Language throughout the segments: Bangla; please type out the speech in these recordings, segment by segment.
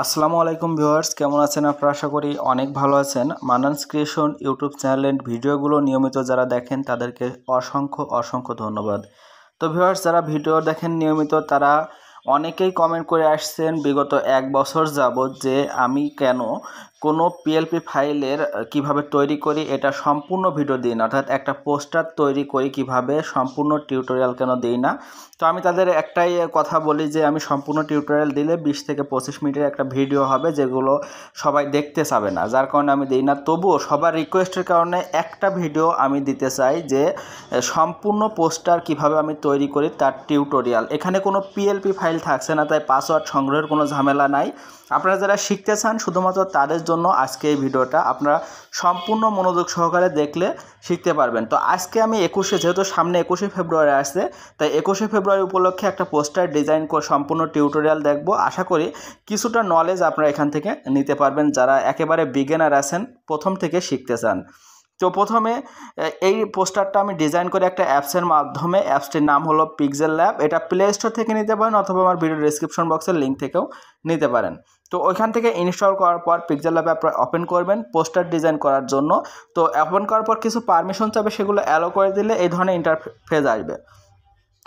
আসসালামু আলাইকুম ভিউয়ার্স, কেমন আছেন আপনারা? আশা করি অনেক ভালো আছেন। মান্নানস ক্রিয়েশন ইউটিউব চ্যানেলের ভিডিওগুলো নিয়মিত যারা দেখেন তাদেরকে অসংখ্য ধন্যবাদ। তো ভিউয়ার্স, যারা ভিডিও দেখেন নিয়মিত তারা অনেকেই কমেন্ট করে আসছেন বিগত 1 বছর যাবৎ যে আমি কেন কোনো পিএলপি ফাইলের কিভাবে তৈরি করি এটা সম্পূর্ণ ভিডিও দিই না, অর্থাৎ একটা পোস্টার তৈরি করি কিভাবে সম্পূর্ণ টিউটোরিয়াল কেন দিই না। তো আমি তাদের একটাই কথা বলি যে আমি সম্পূর্ণ টিউটোরিয়াল দিলে 20 থেকে 25 মিনিটের একটা ভিডিও হবে যেগুলো সবাই দেখতে চাবে না, যার কারণে আমি দিই না। তবুও সবার রিকোয়েস্টের কারণে একটা ভিডিও আমি দিতে চাই যে সম্পূর্ণ পোস্টার কিভাবে আমি তৈরি করি তার টিউটোরিয়াল। এখানে কোনো পিএলপি ফাইল থাকছে না, তাই পাসওয়ার্ড সংগ্রহের কোনো ঝামেলা নাই। আপনারা যারা শিখতে চান শুধুমাত্র তাদের জন্য আজকে এই ভিডিওটা, আপনারা সম্পূর্ণ মনোযোগ সহকারে দেখলে শিখতে পারবেন। তো আজকে আমি যেহেতু সামনে 21শে ফেব্রুয়ারি আসছে, তাই 21শে ফেব্রুয়ারি উপলক্ষে একটা পোস্টার ডিজাইন করে সম্পূর্ণ টিউটোরিয়াল দেখব। আশা করি কিছুটা নলেজ আপনারা এখান থেকে নিতে পারবেন যারা একেবারে বিগিনার আছেন, প্রথম থেকে শিখতে চান। তো প্রথমে এই পোস্টারটা আমি ডিজাইন করে একটা অ্যাপসের মাধ্যমে, অ্যাপসটির নাম হলো পিক্সেল ল্যাব। এটা প্লে স্টোর থেকে নিতে পারেন অথবা আমার ভিডিও ডেসক্রিপশন বক্সের লিঙ্ক থেকেও নিতে পারেন। তো ওইখান থেকে ইনস্টল করার পর পিক্সেল ল্যাব আপনারা ওপেন করবেন পোস্টার ডিজাইন করার জন্য। তো ওপেন করার পর কিছু পারমিশন চাবে, সেগুলো অ্যালো করে দিলে এই ধরনের ইন্টারফেস আসবে।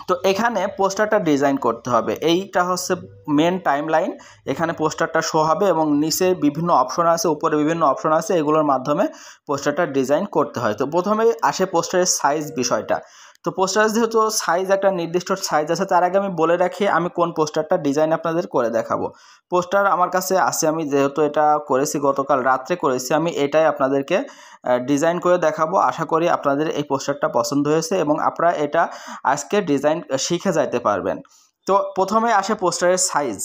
তো এখানে পোস্টারটা ডিজাইন করতে হবে, এইটা হচ্ছে মেন টাইমলাইন। এখানে পোস্টারটা শো হবে এবং নিচে বিভিন্ন অপশন আছে, উপরে বিভিন্ন অপশন আছে, এগুলোর মাধ্যমে পোস্টারটা ডিজাইন করতে হয়। তো প্রথমে আসে পোস্টারের সাইজ বিষয়টা। তো পোস্টার যেহেতু সাইজ একটা নির্দিষ্ট সাইজ আছে, তার আগে আমি বলে রাখি আমি কোন পোস্টারটা ডিজাইন আপনাদের করে দেখাবো। পোস্টার আমার কাছে আছে, আমি যেহেতু এটা করেছি গতকাল রাত্রে করেছি, আমি এটাই আপনাদেরকে ডিজাইন করে দেখাবো। আশা করি আপনাদের এই পোস্টারটা পছন্দ হয়েছে এবং আপনারা এটা আজকে ডিজাইন শিখে যাইতে পারবেন। তো প্রথমে আসে পোস্টারের সাইজ।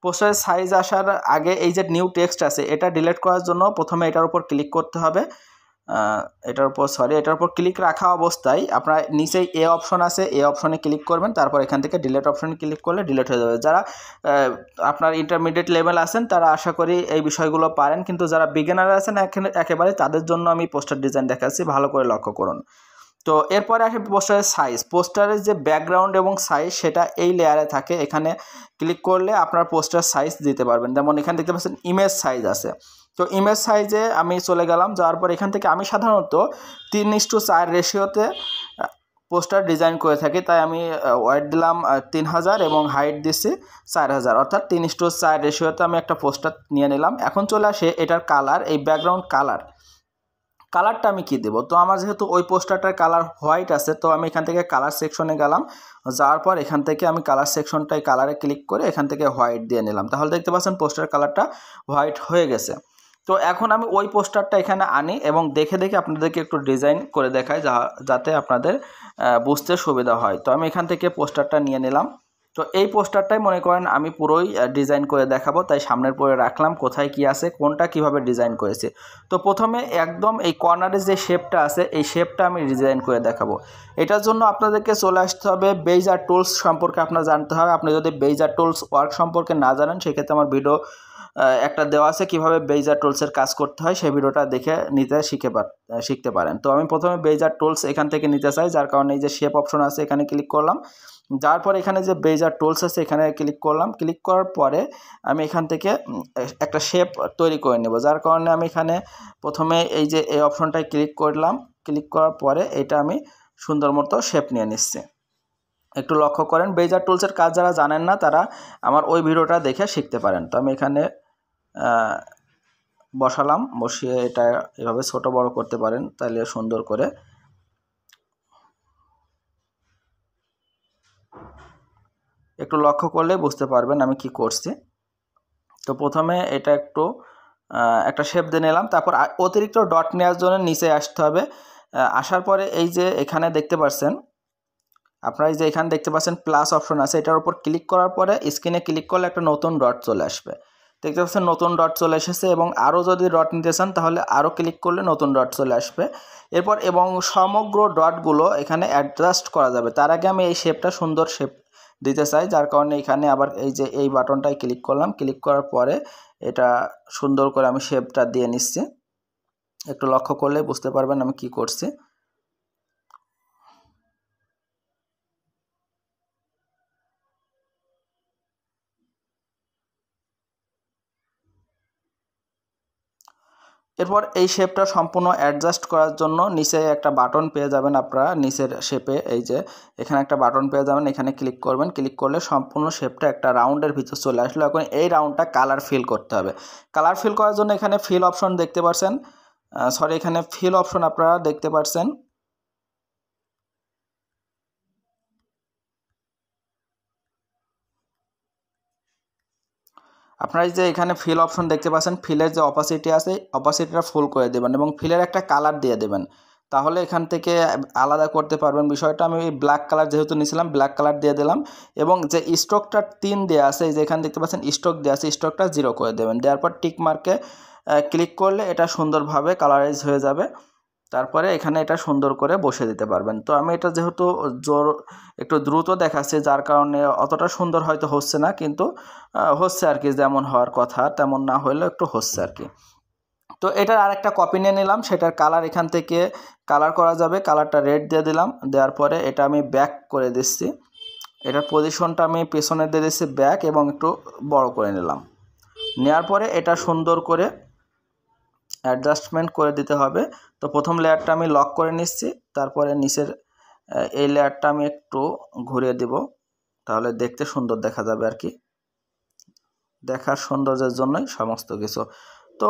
পোস্টারের সাইজ আসার আগে এই যে নিউ টেক্সট আছে এটা ডিলিট করার জন্য প্রথমে এটার উপর ক্লিক করতে হবে। এটার উপর ক্লিক রাখা অবস্থায় আপনার নিচেই এ অপশন আছে, এ অপশনে ক্লিক করবেন, তারপর এখান থেকে ডিলিট অপশনে ক্লিক করলে ডিলিট হয়ে যাবে। যারা আপনার ইন্টারমিডিয়েট লেভেল আছেন তারা আশা করি এই বিষয়গুলো পারেন, কিন্তু যারা বিগিনার আছেন একেবারে তাদের জন্য আমি পোস্টার ডিজাইন দেখাচ্ছি, ভালো করে লক্ষ্য করুন। তো এরপরে আসে পোস্টারের সাইজ। পোস্টারের যে ব্যাকগ্রাউন্ড এবং সাইজ সেটা এই লেয়ারে থাকে, এখানে ক্লিক করলে আপনার পোস্টার সাইজ দিতে পারবেন। যেমন এখানে দেখতে পাচ্ছেন ইমেজ সাইজ আছে। তো ইমেজ সাইজে আমি চলে গেলাম, যাওয়ার পর এখান থেকে আমি সাধারণত 3:4 রেশিওতে পোস্টার ডিজাইন করে থাকি, তাই আমি ওয়েট দিলাম 3000 এবং হাইট দিচ্ছি 4000, অর্থাৎ 3:4 রেশিওতে আমি একটা পোস্টার নিয়ে নিলাম। এখন চলে আসে এটার কালার, এই ব্যাকগ্রাউন্ড কালারটা আমি কি দেবো। তো আমার যেহেতু ওই পোস্টারটার কালার হোয়াইট আছে, তো আমি এখান থেকে কালার সেকশনে গেলাম, যাওয়ার পর এখান থেকে আমি কালার সেকশনটাই কালারে ক্লিক করে এখান থেকে হোয়াইট দিয়ে নিলাম। তাহলে দেখতে পাচ্ছেন পোস্টার কালারটা হোয়াইট হয়ে গেছে। তো এখন আমি ওই পোস্টারটা এখানে আনি এবং দেখে আপনাদেরকে একটু ডিজাইন করে দেখাই যাতে আপনাদের বুঝতে সুবিধা হয়। তো আমি এখান থেকে পোস্টারটা নিয়ে নিলাম। তো এই পোস্টারটাই মনে করেন আমি পুরোই ডিজাইন করে দেখাবো, তাই সামনের পরে রাখলাম কোথায় কি আছে, কোনটা কিভাবে ডিজাইন করেছে। তো প্রথমে একদম এই কর্নারে যে শেপটা আছে এই শেপটা আমি ডিজাইন করে দেখাবো। এটার জন্য আপনাদেরকে চলে আসতে হবে বেইজার টুলস সম্পর্কে আপনার জানতে হবে। আপনি যদি বেইজার টুলস ওয়ার্ক সম্পর্কে না জানেন, সেক্ষেত্রে আমার ভিডিও একটা দেওয়া আছে কিভাবে বেইজার টুলসের কাজ করতে হয়, সেই ভিডিওটা দেখে নিতে শিখতে পারেন। তো আমি প্রথমে বেইজার টুলস এখান থেকে নিতে চাই, যার কারণে এই যে শেপ অপশন আছে এখানে ক্লিক করলাম। যার পর এখানে যে বেইজার টুলস আছে এখানে ক্লিক করলাম। ক্লিক করার পরে আমি এখান থেকে একটা শেপ তৈরি করে নেব, যার কারণে আমি এখানে প্রথমে এই যে এই অপশনটায় ক্লিক করলাম। ক্লিক করার পরে এটা আমি সুন্দর মতো শেপ নিয়ে নিচ্ছি। একটু লক্ষ্য করেন, বেইজার টুলসের কাজ যারা জানেন না তারা আমার ওই ভিডিওটা দেখে শিখতে পারেন। তো আমি এখানে বসালাম, বসিয়ে এটা এভাবে ছোট বড় করতে পারেন তাহলে সুন্দর করে। একটু লক্ষ্য করলে বুঝতে পারবেন আমি কি করছি। তো প্রথমে এটা একটা শেপ দিয়ে নিলাম, তারপর অতিরিক্ত ডট নেওয়ার জন্য নিচে আসতে হবে। আসার পরে এই যে এখানে দেখতে পাচ্ছেন, আপনারা এই যে এখানে দেখতে পাচ্ছেন প্লাস অপশন আছে, এটার উপর ক্লিক করার পরে স্ক্রিনে ক্লিক করলে একটা নতুন ডট চলে আসবে। দেখতে পাচ্ছেন নতুন ডট চলে এসেছে এবং আরও যদি ডট নিতে চান তাহলে আরও ক্লিক করলে নতুন ডট চলে আসবে। এরপর এবং সমগ্র ডটগুলো এখানে অ্যাডজাস্ট করা যাবে। তার আগে আমি এই শেপটা সুন্দর শেপ দিতে চাই, যার কারণে এখানে আবার এই যে এই বাটনটায় ক্লিক করলাম। ক্লিক করার পরে এটা সুন্দর করে আমি শেপটা দিয়ে নিচ্ছি। একটু লক্ষ্য করলে বুঝতে পারবেন আমি কি করছি। এরপর এই শেপটা সম্পূর্ণ অ্যাডজাস্ট করার জন্য নিচে একটা বাটন পেয়ে যাবেন আপনারা, নিচের শেপে এই যে এখানে একটা বাটন পেয়ে যাবেন, এখানে ক্লিক করবেন। ক্লিক করলে সম্পূর্ণ শেপটা একটা রাউন্ডের ভিতর চলে আসলো। এখন এই রাউন্ডটা কালার ফিল করতে হবে। কালার ফিল করার জন্য এখানে ফিল অপশন দেখতে পাচ্ছেন, এখানে ফিল অপশন আপনারা দেখতে পাচ্ছেন। আপনারা যে এখানে ফিল অপশন দেখতে পাচ্ছেন, ফিলের যে অপাসিটি আছে অপাসিটিটা ফুল করে দেবেন এবং ফিলের একটা কালার দিয়ে দেবেন, তাহলে এখান থেকে আলাদা করতে পারবেন বিষয়টা। আমি ব্ল্যাক কালার যেহেতু নিয়েছিলাম ব্ল্যাক কালার দিয়ে দিলাম এবং যে স্ট্রোকটা 3 দেওয়া আছে, এই যে এখানে দেখতে পাচ্ছেন স্ট্রোক দেওয়া আছে, স্ট্রোকটা 0 করে দেবেন। দেওয়ার পর টিক মার্কে ক্লিক করলে এটা সুন্দরভাবে কালারাইজ হয়ে যাবে। তারপরে এখানে এটা সুন্দর করে বসে দিতে পারবেন। তো আমি এটা যেহেতু একটু দ্রুত দেখাচ্ছি, যার কারণে অতটা সুন্দর হয়তো হচ্ছে না, কিন্তু হচ্ছে আর কি, যেমন হওয়ার কথা তেমন না হলেও একটু হচ্ছে আর কি। তো এটার আরেকটা কপি নিয়ে নিলাম, সেটার কালার এখান থেকে কালার করা যাবে, কালারটা রেড দিয়ে দিলাম। দেওয়ার পরে এটা আমি ব্যাক করে দিচ্ছি, এটার পজিশনটা আমি পেছনে দিয়ে দিচ্ছি ব্যাক এবং একটু বড় করে নিলাম। নেওয়ার পরে এটা সুন্দর করে অ্যাডজাস্টমেন্ট করে দিতে হবে। তো প্রথম লেয়ারটা আমি লক করে নিচ্ছি, তারপরে নিচের এই লেয়ারটা আমি একটু ঘুরিয়ে দিব, তাহলে দেখতে সুন্দর দেখা যাবে আর কি, দেখার সৌন্দর্যের জন্যই সমস্ত কিছু। তো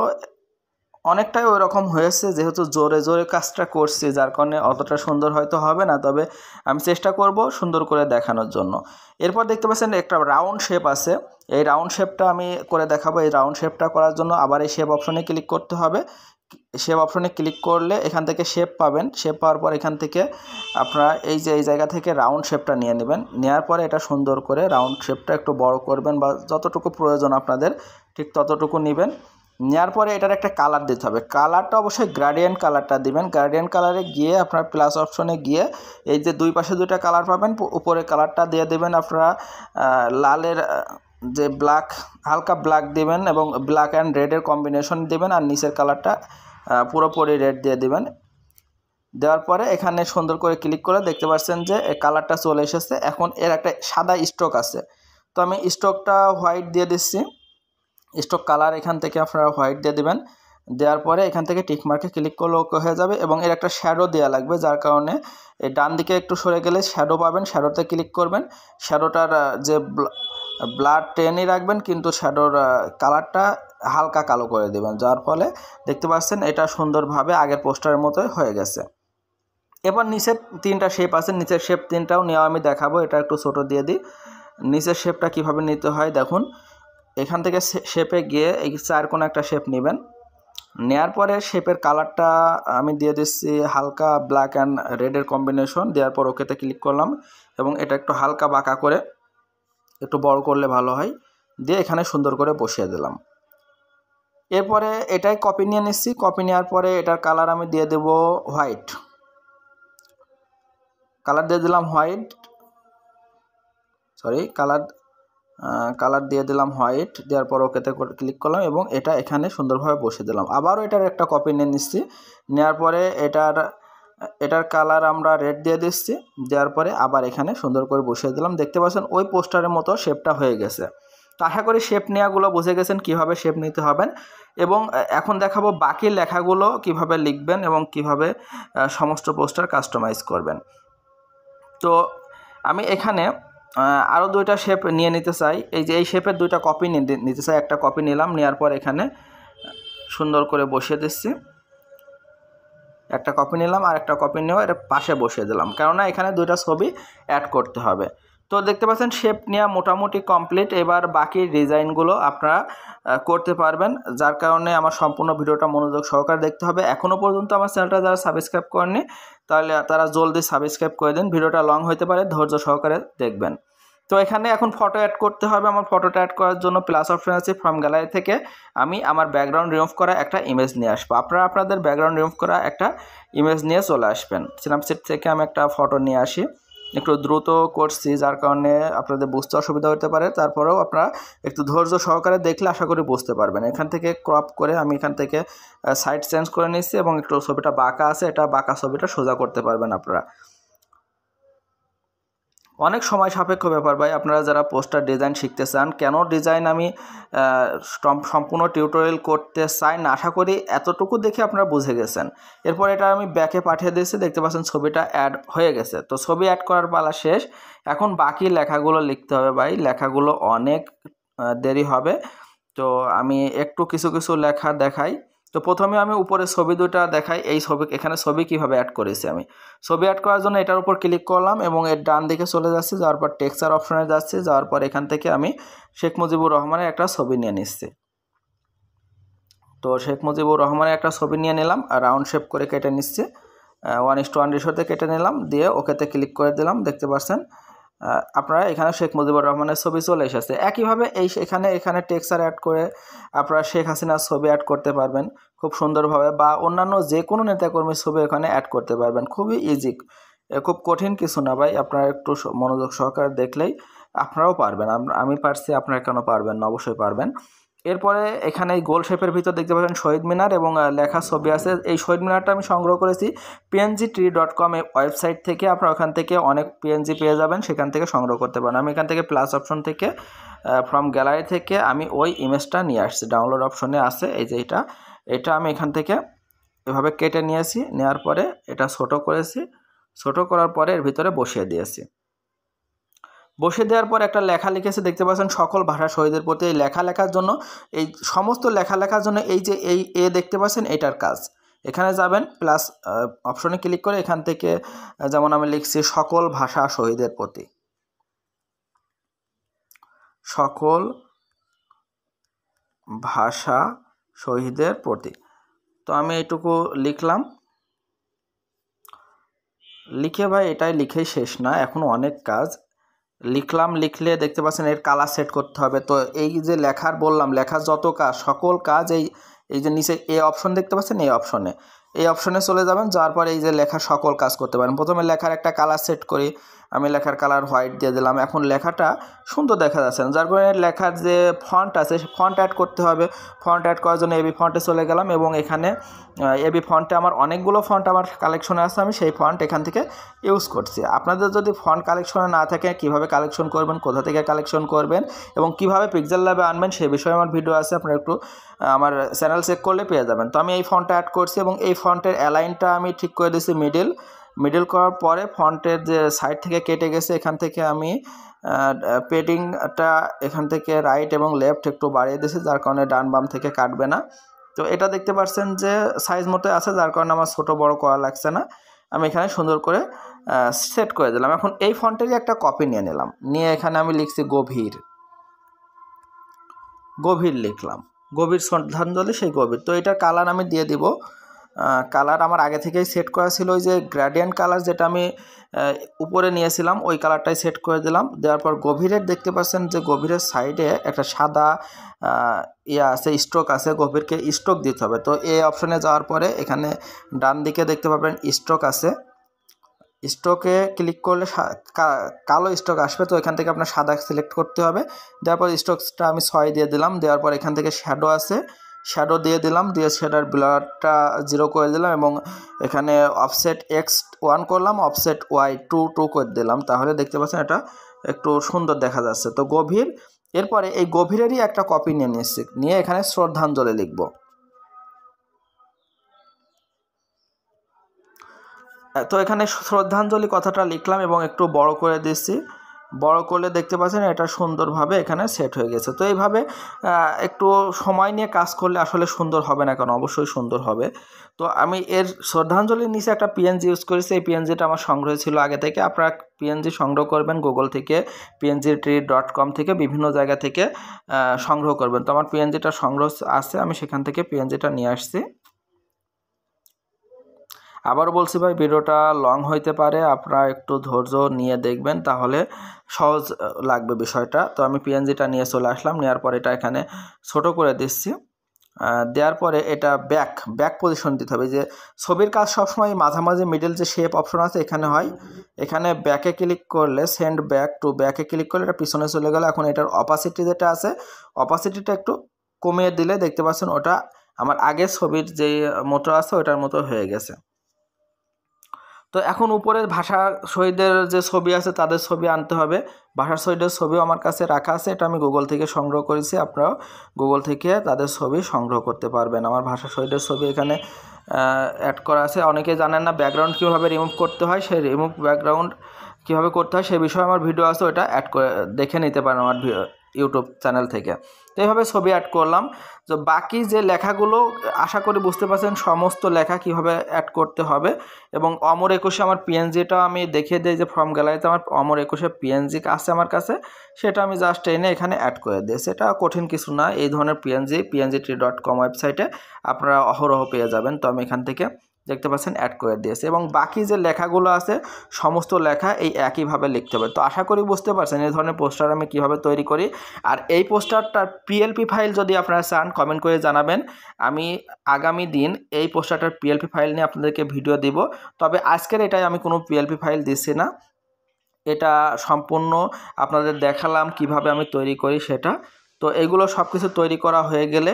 অনেকটাই ওই রকম হয়েছে, যেহেতু জোরে জোরে কাজটা করছি যার কারণে অতটা সুন্দর হয়তো হবে না, তবে আমি চেষ্টা করব সুন্দর করে দেখানোর জন্য। এরপর দেখতে পাচ্ছেন একটা রাউন্ড শেপ আছে, এই রাউন্ড শেপটা আমি করে দেখাবো। এই রাউন্ড শেপটা করার জন্য আবার এই শেপ অপশনে ক্লিক করতে হবে। শেপ অপশনে ক্লিক করলে এখান থেকে শেপ পাবেন, শেপ পাওয়ার পর এখান থেকে আপনারা এই যে এই জায়গা থেকে রাউন্ড শেপটা নিয়ে নেবেন। নেওয়ার পরে এটা সুন্দর করে রাউন্ড শেপটা একটু বড় করবেন বা যতটুকু প্রয়োজন আপনাদের ঠিক ততটুকু নেবেন। নেওয়ার পরে এটার একটা কালার দিতে হবে, কালারটা অবশ্যই গ্রেডিয়েন্ট কালারটা দিবেন। গ্রেডিয়েন্ট কালারে গিয়ে আপনার প্লাস অপশনে গিয়ে এই যে দুই পাশে দুইটা কালার পাবেন, উপরে কালারটা দিয়ে দেবেন আপনারা লালের যে ব্ল্যাক, হালকা ব্ল্যাক দিবেন এবং ব্ল্যাক অ্যান্ড রেডের কম্বিনেশন দিবেন, আর নিচের কালারটা পুরোপুরি রেড দিয়ে দিবেন। দেওয়ার পরে এখানে সুন্দর করে ক্লিক করে দেখতে পাচ্ছেন যে এই কালারটা চলে এসেছে। এখন এর একটা সাদা স্ট্রোক আছে, তো আমি স্ট্রোকটা হোয়াইট দিয়ে দিচ্ছি। স্ট্রোক কালার এখান থেকে আপনারা হোয়াইট দিয়ে দেবেন। দেওয়ার পরে এখান থেকে টিক মার্কে ক্লিক করলে ওকে হয়ে যাবে এবং এর একটা শ্যাডো দেওয়া লাগবে, যার কারণে এই ডান দিকে একটু সরে গেলে শ্যাডো পাবেন, শ্যাডোতে ক্লিক করবেন। শ্যাডোটার যে ব্লাড টেনই রাখবেন, কিন্তু শ্যাডোর কালারটা হালকা কালো করে দেবেন, যার ফলে দেখতে পাচ্ছেন এটা সুন্দরভাবে আগের পোস্টারের মতোই হয়ে গেছে। এবার নিচের 3টা শেপ আছে, নিচের শেপ 3টাও নেওয়া আমি দেখাবো। এটা একটু ছোট দিয়ে দিই। নিচের শেপটা কিভাবে নিতে হয় দেখুন, এখান থেকে শেপে গিয়ে এই 4 কোণা একটা শেপ নেবেন। নেয়ার পরে শেপের কালারটা আমি দিয়ে দিচ্ছি হালকা ব্ল্যাক অ্যান্ড রেডের কম্বিনেশন। দেওয়ার পর ওকেতে ক্লিক করলাম এবং এটা একটু হালকা বাঁকা করে একটু বড় করলে ভালো হয়, দিয়ে এখানে সুন্দর করে বসিয়ে দিলাম। এরপরে এটাই কপি নিয়ে নিচ্ছি, কপি নেওয়ার পরে এটার কালার আমি দিয়ে দেব হোয়াইট, কালার দিয়ে দিলাম হোয়াইট, কালার দিয়ে দিলাম হোয়াইট। দেওয়ার পর ওকেতে ক্লিক করলাম এবং এটা এখানে সুন্দরভাবে বসিয়ে দিলাম। আবারও এটার একটা কপি নিয়ে নিচ্ছি, নেওয়ার পরে এটার কালার আমরা রেড দিয়ে দিচ্ছি। দেওয়ার পরে আবার এখানে সুন্দর করে বসিয়ে দিলাম। দেখতে পাচ্ছেন ওই পোস্টারের মতো শেপটা হয়ে গেছে। তো আশা করি শেপ নেওয়াগুলো বুঝে গেছেন কীভাবে শেপ নিতে হবেন, এবং এখন দেখাবো বাকি লেখাগুলো কিভাবে লিখবেন এবং কিভাবে সমস্ত পোস্টার কাস্টমাইজ করবেন। তো আমি এখানে আরও 2টা শেপ নিয়ে নিতে চাই। এই যে এই শেপের 2টা কপি নিতে চাই, একটা কপি নিলাম, নেওয়ার পর এখানে সুন্দর করে বসিয়ে দিচ্ছি। একটা কপি নিলাম আর একটা কপি নিয়েও এর পাশে বসিয়ে দিলাম, কেননা এখানে 2টা ছবি অ্যাড করতে হবে। তো দেখতে পাচ্ছেন শেপ নেওয়া মোটামুটি কমপ্লিট। এবার বাকি ডিজাইনগুলো আপনারা করতে পারবেন, যার কারণে আমার সম্পূর্ণ ভিডিওটা মনোযোগ সহকারে দেখতে হবে। এখনও পর্যন্ত আমার চ্যানেলটা যারা সাবস্ক্রাইব করেননি তাহলে তারা জলদি সাবস্ক্রাইব করে দিন। ভিডিওটা লং হতে পারে, ধৈর্য সহকারে দেখবেন। তো এখানে এখন ফটো অ্যাড করতে হবে। আমার ফটোটা অ্যাড করার জন্য প্লাস অপশন আছে, ফ্রম গ্যালারি থেকে আমি আমার ব্যাকগ্রাউন্ড রিমুভ করা একটা ইমেজ নিয়ে আসবো। আপনারা আপনাদের ব্যাকগ্রাউন্ড রিমুভ করা একটা ইমেজ নিয়ে চলে আসবেন। স্ন্যাপচিট থেকে আমি একটা ফটো নিয়ে আসি, একটু দ্রুত করছি যার কারণে আপনাদের বুঝতে অসুবিধা হতে পারে, তারপরেও আপনারা একটু ধৈর্য সহকারে দেখলে আশা করি বুঝতে পারবেন। এখান থেকে ক্রপ করে আমি এখান থেকে সাইড চেঞ্জ করে নিচ্ছি এবং একটু ছবিটা বাঁকা আছে, এটা বাঁকা ছবিটা সোজা করতে পারবেন আপনারা। অনেক সময় সাপেক্ষ ব্যাপার ভাই। আপনারা যারা পোস্টার ডিজাইন শিখতে চান, কেন ডিজাইন আমি সম্পূর্ণ টিউটোরিয়াল করতে চাই না, আশা করি এতটুকু দেখে আপনারা বুঝে গেছেন। এরপর এটা আমি ব্যাকে পাঠিয়ে দিয়েছি, দেখতে পাচ্ছেন ছবিটা অ্যাড হয়ে গেছে। তো ছবি অ্যাড করার পালা শেষ, এখন বাকি লেখাগুলো লিখতে হবে ভাই। লেখাগুলো অনেক দেরি হবে, তো আমি একটু কিছু কিছু লেখা দেখাই। তো প্রথমে আমি উপরে ছবি দুটা দেখাই। এই ছবি, এখানে ছবি কিভাবে অ্যাড করেছি আমি। ছবি অ্যাড করার জন্য এটার উপর ক্লিক করলাম এবং এর ডান দিকে চলে যাচ্ছি, যাওয়ার পর টেক্সচার অপশনে যাচ্ছি, যাওয়ার পর এখান থেকে আমি শেখ মুজিবুর রহমানের একটা ছবি নিয়ে নিচ্ছি। তো শেখ মুজিবুর রহমানের একটা ছবি নিয়ে নিলাম, আর রাউন্ড শেপ করে কেটে নিচ্ছি, 1:1 রেশিওতে কেটে নিলাম, দিয়ে ওকেতে ক্লিক করে দিলাম। দেখতে পাচ্ছেন আপনারা এখানে শেখ মুজিবুর রহমানের ছবি চলে এসেছে। একইভাবে এখানে টেক্সচার অ্যাড করে আপনারা শেখ হাসিনার ছবি অ্যাড করতে পারবেন খুব সুন্দরভাবে, বা অন্যান্য যে কোনো নেতাকর্মীর ছবি এখানে অ্যাড করতে পারবেন। খুবই ইজি, খুব কঠিন কিছু না ভাই। আপনারা একটু মনোযোগ সহকারে দেখলেই আপনারাও পারবেন। আমি পারছি, আপনারা কেন পারবেন না, অবশ্যই পারবেন। এরপরে এখানে এই গোল শেপের ভিতর দেখতে পাচ্ছেন শহীদ মিনার এবং লেখা ছবি আছে। এই শহীদ মিনারটা আমি সংগ্রহ করেছি pngtree.com ওয়েবসাইট থেকে। আপনারা ওখান থেকে অনেক পিএনজি পেয়ে যাবেন, সেখান থেকে সংগ্রহ করতে পারেন। আমি এখান থেকে প্লাস অপশন থেকে ফ্রম গ্যালারি থেকে আমি ওই ইমেজটা নিয়ে আসছি, ডাউনলোড অপশনে আছে এই যে এটা আমি এখান থেকে এভাবে কেটে নিয়েছি। নেওয়ার পরে এটা ছোট করেছি, ছোট করার পরে এর ভিতরে বসিয়ে দিয়েছি। বসিয়ে দেওয়ার পর একটা লেখা লিখেছে, দেখতে পাচ্ছেন সকল ভাষা শহীদের প্রতি। এই লেখার জন্য, এই সমস্ত লেখার জন্য এই যে এই দেখতে পাচ্ছেন এটার কাজ। এখানে যাবেন, প্লাস অপশনে ক্লিক করে এখান থেকে যেমন আমি লিখছি সকল ভাষা শহীদের প্রতি, সকল ভাষা শহীদের প্রতি। তো আমি এইটুকু লিখলাম। লিখে ভাই এটাই লিখেই শেষ না, এখনও অনেক কাজ। লিখলাম, লিখলে দেখতে পাচ্ছেন এর কালার সেট করতে হবে। তো এই যে লেখার বললাম, লেখার যত কাজ, সকল কাজ এই যে নিচে এই অপশন দেখতে পাচ্ছেন, এই অপশনে চলে যাবেন। যাওয়ার পর এই যে লেখার সকল কাজ করতে পারেন। প্রথমে লেখার একটা কালার সেট করি, আমি লেখার কালার হোয়াইট দিয়ে দিলাম। এখন লেখাটা সুন্দর দেখা যাচ্ছে, যার কারণে লেখার যে ফন্ট আছে সে ফন্ট অ্যাড করতে হবে। ফন্ট অ্যাড করার জন্য এবি ফন্টে চলে গেলাম এবং এখানে এবি ফন্টে আমার অনেকগুলো ফন্ট আমার কালেকশনে আছে, আমি সেই ফন্ট এখান থেকে ইউজ করছি। আপনাদের যদি ফন্ট কালেকশনে না থাকে, কিভাবে কালেকশন করবেন, কোথা থেকে কালেকশন করবেন এবং কিভাবে পিক্সেল ল্যাবে আনবেন সে বিষয়ে আমার ভিডিও আছে, আপনারা একটু আমার চ্যানেল চেক করলে পেয়ে যাবেন। তো আমি এই ফন্টটা অ্যাড করছি এবং এই ফন্টের অ্যালাইনটা আমি ঠিক করে দিয়েছি মিডল করার পরে ফন্টের যে সাইড থেকে কেটে গেছে এখান থেকে আমি পেডিংটা এখান থেকে রাইট এবং লেফট একটু বাড়িয়ে দিয়েছি, যার কারণে ডান বাম থেকে কাটবে না। তো এটা দেখতে পাচ্ছেন যে সাইজ মতো আছে, যার কারণে আমার ছোটো বড় করা লাগছে না। আমি এখানে সুন্দর করে সেট করে দিলাম। এখন এই ফন্টেরই একটা কপি নিয়ে নিলাম, নিয়ে এখানে আমি লিখছি গভীর লিখলাম, গভীর শ্রদ্ধাঞ্জলি, সেই গভীর। তো এটার কালার আমি দিয়ে দিব। কালার আমার আগে থেকেই সেট করা ছিল, ওই যে গ্রেডিয়েন্ট কালার যেটা আমি উপরে নিয়েছিলাম ওই কালারটাই সেট করে দিলাম। দেওয়ার পর গভীরের দেখতে পাচ্ছেন যে গভীরের সাইডে একটা সাদা আছে, স্ট্রোক আছে, গভীরকে স্ট্রোক দিতে হবে। তো এই অপশনে যাওয়ার পরে এখানে ডান দিকে দেখতে পাবেন স্ট্রোক আছে, স্ট্রোকে ক্লিক করলে কালো স্ট্রোক আসবে। তো এখান থেকে আপনার সাদা সিলেক্ট করতে হবে। দেওয়ার পর স্ট্রোকসটা আমি 6 দিয়ে দিলাম। দেওয়ার পর এখান থেকে শ্যাডো আছে, শ্যাডো দিয়ে দিলাম, দিয়ে শ্যাডোর ব্লারটা 0 করে দিলাম এবং এখানে অফসেট X1 করলাম, অফসেট Y2 করে দিলাম। তাহলে দেখতে পাচ্ছেন এটা একটু সুন্দর দেখা যাচ্ছে। তো গভীর, এরপরে এই গভীরেরই একটা কপি নিয়ে নিচ্ছি, নিয়ে এখানে শ্রদ্ধাঞ্জলি লিখব। তো এখানে শ্রদ্ধাঞ্জলি কথাটা লিখলাম এবং একটু বড় করে দিচ্ছি। বড় করলে দেখতে পাচ্ছেন এটা সুন্দরভাবে এখানে সেট হয়ে গেছে। তো এইভাবে একটু সময় নিয়ে কাজ করলে আসলে সুন্দর হবে না কেন, অবশ্যই সুন্দর হবে। তো আমি এর শ্রদ্ধাঞ্জলির নিচে একটা পিএনজি ইউজ করেছি। এই পিএনজিটা আমার সংগ্রহ ছিল আগে থেকে। আপনারা পিএনজি সংগ্রহ করবেন গুগল থেকে, pngtree.com থেকে, বিভিন্ন জায়গা থেকে সংগ্রহ করবেন। তো আমার পিএনজিটা সংগ্রহ আছে, আমি সেখান থেকে পিএনজিটা নিয়ে আসছি। আবারও বলছি ভাই, ভিডিওটা লং হইতে পারে, আপনারা একটু ধৈর্য নিয়ে দেখবেন, তাহলে সহজ লাগবে বিষয়টা। তো আমি পিএনজিটা নিয়ে চলে আসলাম, নেওয়ার পরে এটা এখানে ছোট করে দিচ্ছি। দেওয়ার পরে এটা ব্যাক পজিশন দিতে হবে। যে ছবির কাজ সবসময় মাঝামাঝি মিডল যে শেপ অপশন আছে এখানে হয়, এখানে ব্যাকে ক্লিক করলে সেন্ড ব্যাক টু ব্যাকে ক্লিক করলে এটা পিছনে চলে গেল। এখন এটার অপাসিটি যেটা আছে, অপাসিটিটা একটু কমিয়ে দিলে দেখতে পাচ্ছেন ওটা আমার আগের ছবির যেই মতো আছে ওটার মতো হয়ে গেছে। তো এখন উপরে ভাষা শহীদের যে ছবি আছে তাদের ছবি আনতে হবে। ভাষা শহীদের ছবিও আমার কাছে রাখা আছে, এটা আমি গুগল থেকে সংগ্রহ করেছি। আপনারাও গুগল থেকে তাদের ছবি সংগ্রহ করতে পারবেন। আমার ভাষা শহীদের ছবি এখানে অ্যাড করা আছে। অনেকে জানেন না ব্যাকগ্রাউন্ড কীভাবে রিমুভ করতে হয়, সেই রিমুভ ব্যাকগ্রাউন্ড কীভাবে করতে হয় সেই বিষয়ে আমার ভিডিও আছে, ওটা অ্যাড করে দেখে নিতে পারেন আমার ইউটিউব চ্যানেল থেকে। তো এইভাবে ছবি অ্যাড করলাম। তো বাকি যে লেখাগুলো আশা করি বুঝতে পারছেন সমস্ত লেখা কিভাবে অ্যাড করতে হবে। এবং অমর 21 আমার পিএনজিটা আমি দেখিয়ে দিই যে ফর্ম গ্যালারিতে আমার অমর 21 পিএনজি আছে আমার কাছে, সেটা আমি জাস্ট এনে এখানে অ্যাড করে দিই। সেটা কঠিন কিছু না, এই ধরনের png.com ওয়েবসাইটে আপনারা অহরহ পেয়ে যাবেন। তো আমি এখান থেকে দেখতে পাচ্ছেন অ্যাড করে দিয়েছে। এবং বাকি যে লেখাগুলো আছে সমস্ত লেখা এই একইভাবে লিখতে হবে। তো আশা করি বুঝতে পারছেন এই ধরনের পোস্টার আমি কিভাবে তৈরি করি। আর এই পোস্টারটার পিএলপি ফাইল যদি আপনারা চান কমেন্ট করে জানাবেন, আমি আগামী দিন এই পোস্টারটার পিএলপি ফাইল নিয়ে আপনাদেরকে ভিডিও দিব। তবে আজকের এটাই আমি কোনো পিএলপি ফাইল দিচ্ছি না, এটা সম্পূর্ণ আপনাদের দেখালাম কিভাবে আমি তৈরি করি সেটা। তো এগুলো সব কিছু তৈরি করা হয়ে গেলে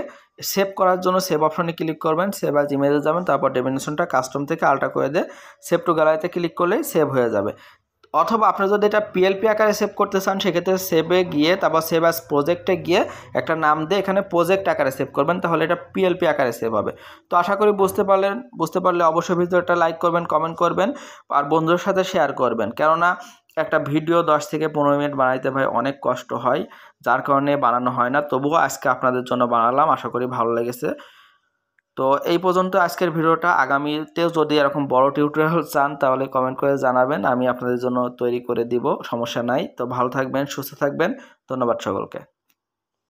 সেভ করার জন্য সেভ অপশনে ক্লিক করবেন, সেভ অ্যাজ ইমেজে যাবেন, তারপর ডেফিনেশনটা কাস্টম থেকে আলট্রা করে দিয়ে সেভ টু গ্যালারিতে ক্লিক করলেই সেভ হয়ে যাবে। অথবা আপনারা যদি এটা পিএলপি আকারে সেভ করতে চান সেক্ষেত্রে সেভে গিয়ে তারপর সেভ অ্যাজ প্রজেক্টে গিয়ে একটা নাম দিয়ে এখানে প্রজেক্ট আকারে সেভ করবেন, তাহলে এটা পিএলপি আকারে সেভ হবে। তো আশা করি বুঝতে পারলে অবশ্যই ভিডিওটা লাইক করবেন, কমেন্ট করবেন আর বন্ধুদের সাথে শেয়ার করবেন। কেননা একটা ভিডিও 10 থেকে 15 মিনিট বানাইতে ভাই অনেক কষ্ট হয়, যার কারণে বানানো হয় না। তবুও আজকে আপনাদের জন্য বানালাম, আশা করি ভালো লেগেছে। তো এই পর্যন্ত আজকের ভিডিওটা। আগামীতেও যদি এরকম বড় টিউটোরিয়াল চান তাহলে কমেন্ট করে জানাবেন, আমি আপনাদের জন্য তৈরি করে দিব, সমস্যা নাই। তো ভালো থাকবেন, সুস্থ থাকবেন, ধন্যবাদ সকলকে।